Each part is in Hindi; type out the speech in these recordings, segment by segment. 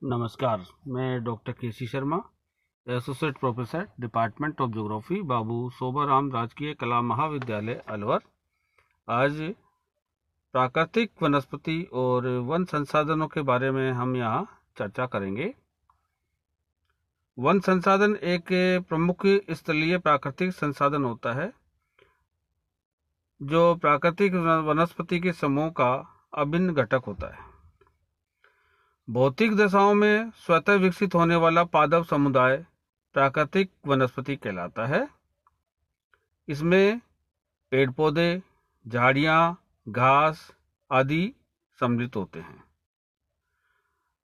नमस्कार, मैं doctor KC Sharma, associate professor, department of geography, Babu Sobharam राजकीय कला महाविद्यालय अलवर। आज प्राकृतिक वनस्पति और वन संसाधनों के बारे में हम यहाँ चर्चा करेंगे। वन संसाधन एक प्रमुख स्थलीय प्राकृतिक संसाधन होता है जो प्राकृतिक वनस्पति के समूह का अभिन्न घटक होता है। भौतिक दशाओं में स्वतः विकसित होने वाला पादप समुदाय प्राकृतिक वनस्पति कहलाता है। इसमें पेड़ पौधे, झाड़ियाँ, घास आदि सम्मिलित होते हैं।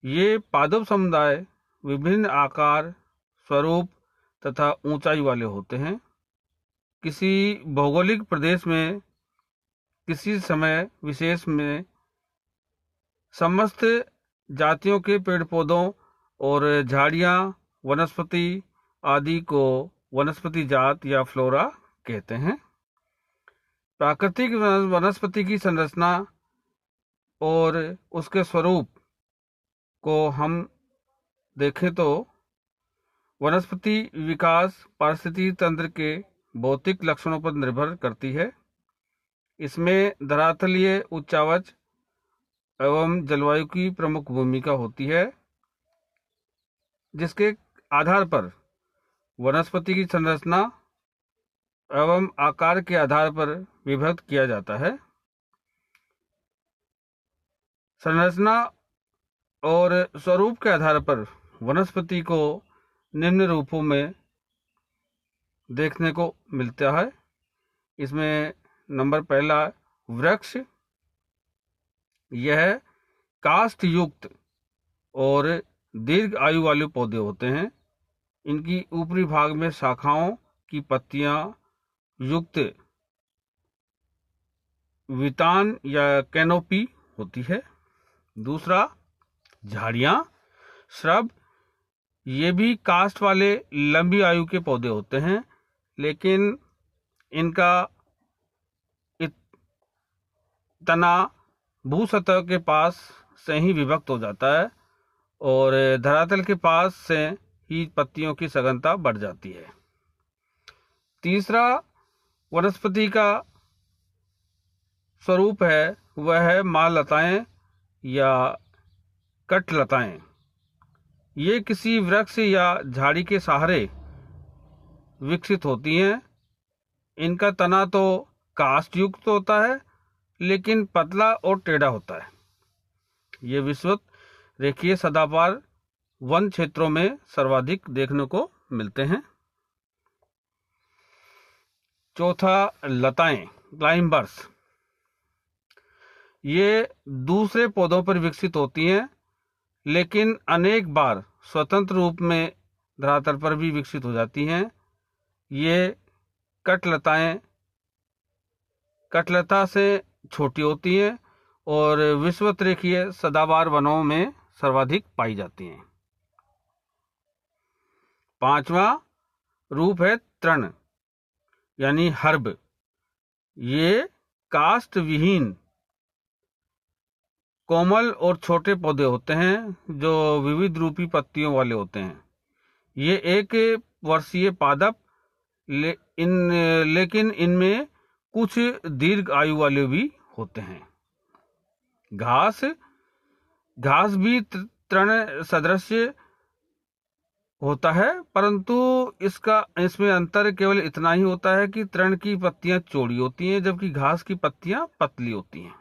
ये पादप समुदाय विभिन्न आकार, स्वरूप तथा ऊंचाई वाले होते हैं। किसी भौगोलिक प्रदेश में किसी समय विशेष में समस्त जातियों के पेड़ पौधों और झाड़ियाँ, वनस्पति आदि को वनस्पति जात या फ्लोरा कहते हैं। प्राकृतिक वनस्पति की संरचना और उसके स्वरूप को हम देखें तो वनस्पति विकास पारिस्थितिकी तंत्र के भौतिक लक्षणों पर निर्भर करती है। इसमें धरातलीय उच्चावच एवं जलवायु की प्रमुख भूमिका होती है, जिसके आधार पर वनस्पति की संरचना एवं आकार के आधार पर विभक्त किया जाता है। संरचना और स्वरूप के आधार पर वनस्पति को निम्न रूपों में देखने को मिलता है। इसमें नंबर पहला वृक्ष। यह काष्ठ युक्त और दीर्घ आयु वाले पौधे होते हैं। इनकी ऊपरी भाग में शाखाओं की पत्तियां युक्त वितान या कैनोपी होती है। दूसरा, झाड़ियां, श्रब। ये भी काष्ठ वाले लंबी आयु के पौधे होते हैं, लेकिन इनका तना भूसतह के पास से ही विभक्त हो जाता है और धरातल के पास से ही पत्तियों की सघनता बढ़ जाती है। तीसरा वनस्पति का स्वरूप है वह है माललताएं या कटलताएं। ये किसी वृक्ष या झाड़ी के सहारे विकसित होती हैं। इनका तना तो काष्ठ युक्त होता है, लेकिन पतला और टेढ़ा होता है। ये विषुवत रेखीय सदाबहार वन क्षेत्रों में सर्वाधिक देखने को मिलते हैं। चौथा, लताएं, क्लाइंबर्स। ये दूसरे पौधों पर विकसित होती हैं, लेकिन अनेक बार स्वतंत्र रूप में धरातल पर भी विकसित हो जाती हैं। ये कटलताएं कटलता से छोटी होती हैं और विषुवत रेखीय सदाबहार वनों में सर्वाधिक पाई जाती हैं। पांचवा रूप है तृण यानी हर्ब। ये काष्ठ विहीन कोमल और छोटे पौधे होते हैं जो विविध रूपी पत्तियों वाले होते हैं। ये एक वर्षीय पादप लेकिन इनमें कुछ दीर्घ आयु वाले भी होते हैं। घास भी तृण सदृश होता है, परंतु इसमें अंतर केवल इतना ही होता है कि तृण की पत्तियां चौड़ी होती हैं, जबकि घास की पत्तियां पतली होती हैं।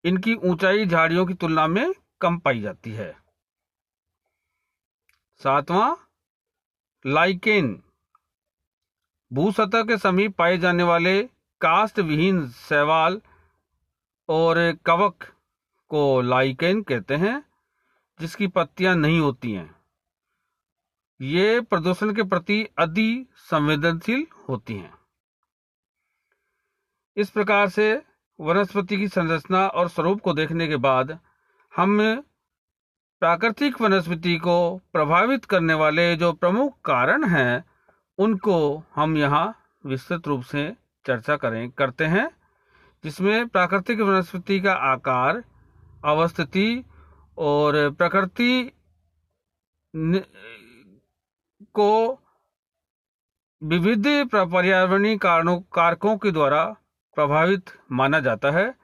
इनकी ऊंचाई झाड़ियों की तुलना में कम पाई जाती है। सातवां, लाइकेन। भूसतह के समीप पाए जाने वाले काष्ठ विहीन शैवाल और कवक को लाइकेन कहते हैं, जिसकी पत्तियां नहीं होती हैं। ये प्रदूषण के प्रति अति संवेदनशील होती हैं। इस प्रकार से वनस्पति की संरचना और स्वरूप को देखने के बाद हम प्राकृतिक वनस्पति को प्रभावित करने वाले जो प्रमुख कारण हैं उनको हम यहाँ विस्तृत रूप से चर्चा करते हैं, जिसमें प्राकृतिक वनस्पति का आकार, अवस्थिति और प्रकृति को विविध पर्यावरणीय कारकों के द्वारा प्रभावित माना जाता है।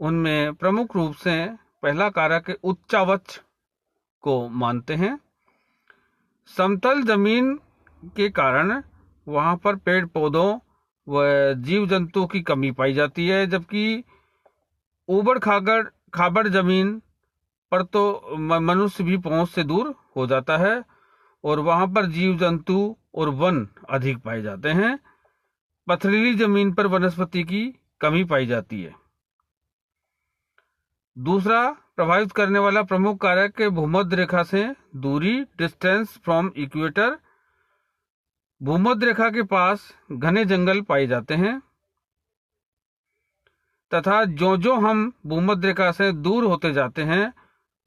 उनमें प्रमुख रूप से पहला कारक उच्चावच को मानते हैं। समतल जमीन के कारण वहां पर पेड़ पौधों व जीव जंतुओं की कमी पाई जाती है, जबकि ऊबड़ खाबड़ जमीन पर तो मनुष्य भी पहुंच से दूर हो जाता है और वहां पर जीव जंतु और वन अधिक पाए जाते हैं। पथरीली जमीन पर वनस्पति की कमी पाई जाती है। दूसरा प्रभावित करने वाला प्रमुख कारक भूमध्य रेखा से दूरी, डिस्टेंस फ्रॉम इक्वेटर। भूमध्य रेखा के पास घने जंगल पाए जाते हैं तथा ज्यों-ज्यों हम भूमध्य रेखा से दूर होते जाते हैं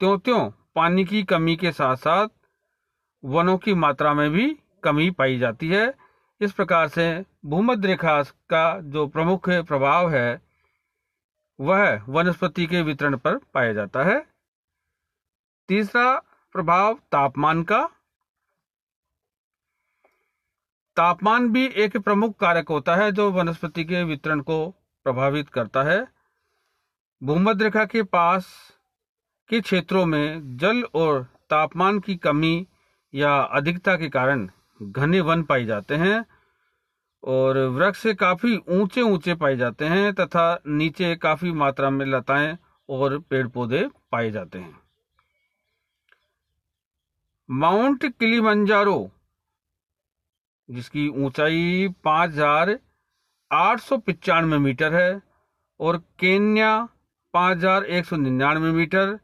त्यों-त्यों पानी की कमी के साथ साथ वनों की मात्रा में भी कमी पाई जाती है। इस प्रकार से भूमध्य रेखा का जो प्रमुख प्रभाव है वह वनस्पति के वितरण पर पाया जाता है। तीसरा प्रभाव तापमान का। तापमान भी एक प्रमुख कारक होता है जो वनस्पति के वितरण को प्रभावित करता है। भूमध्य रेखा के पास के क्षेत्रों में जल और तापमान की कमी या अधिकता के कारण घने वन पाए जाते हैं और वृक्ष काफी ऊंचे ऊंचे पाए जाते हैं तथा नीचे काफी मात्रा में लताएं और पेड़ पौधे पाए जाते हैं। माउंट किलिमंजारो जिसकी ऊंचाई 5,895 मीटर है और केन्या 5,199 मीटर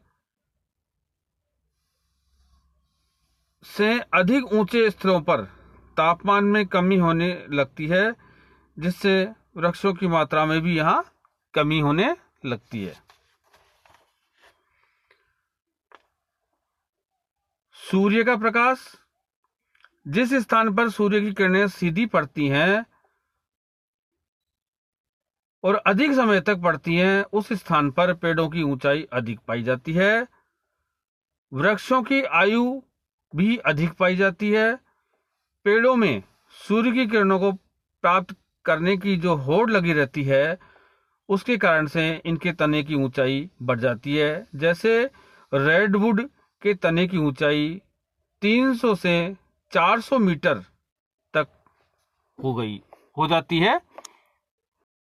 से अधिक ऊंचे स्थलों पर तापमान में कमी होने लगती है, जिससे वृक्षों की मात्रा में भी यहाँ कमी होने लगती है। सूर्य का प्रकाश। जिस स्थान पर सूर्य की किरणें सीधी पड़ती हैं और अधिक समय तक पड़ती हैं उस स्थान पर पेड़ों की ऊंचाई अधिक पाई जाती है। वृक्षों की आयु भी अधिक पाई जाती है। पेड़ों में सूर्य की किरणों को प्राप्त करने की जो होड़ लगी रहती है उसके कारण से इनके तने की ऊंचाई बढ़ जाती है। जैसे रेडवुड के तने की ऊंचाई 300 से 400 मीटर तक हो जाती है